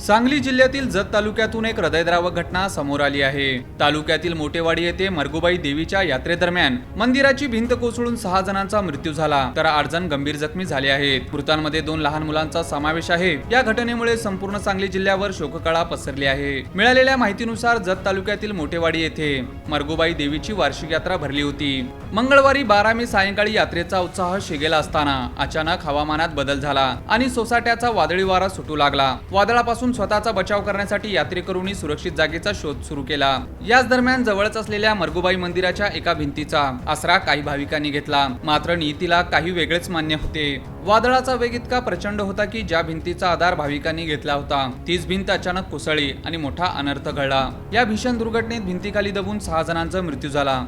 सांगली जिल्ह्यातील जत तालुक्यातून एक हृदयद्रावक घटना समोर आली आहे। तालुक्यातील मोठेवाडी येथे मरगुबाई देवीच्या यात्रेदरम्यान मंदिराची भिंत कोसळून 6 जणांचा मृत्यू झाला तर 8 जण गंभीर जखमी झाले आहेत। मृतांमध्ये 2 लहान मुलांचा समावेश आहे। या घटनेमुळे संपूर्ण सांगली जिल्ह्यावर शोककळा पसरली आहे। मिळालेल्या माहितीनुसार जत तालुक्यातील मोठेवाडी येथे मरगुबाई देवीची वार्षिक यात्रा भरली होती। मंगळवारी 12 मे सायंकाळी यात्रेचा उत्साह शिगेला असताना अचानक हवामानात बदल झाला आणि सोसाट्याचा वादळी वारा सुटू लागला। वादळापासून स्वतःचा बचाव करण्यासाठी यात्रेकरूंनी सुरक्षित जागेचा शोध सुरू केला। याच दरम्यान जवळच असलेल्या मरगुबाई मंदिराच्या एका भिंतीचा आसरा काही भाविकांनी घेतला, मात्र नियतीला काही वेगळेच मान्य होते। वादळाचा वेग इतका प्रचंड होता की ज्या भिंतीचा आधार भाविकांनी घेतला होता तीच भिंत अचानक कोसळली आणि मोठा अनर्थ घडला। या भीषण दुर्घटनेत भिंतीखाली दबून 6 जणांचा मृत्यू झाला।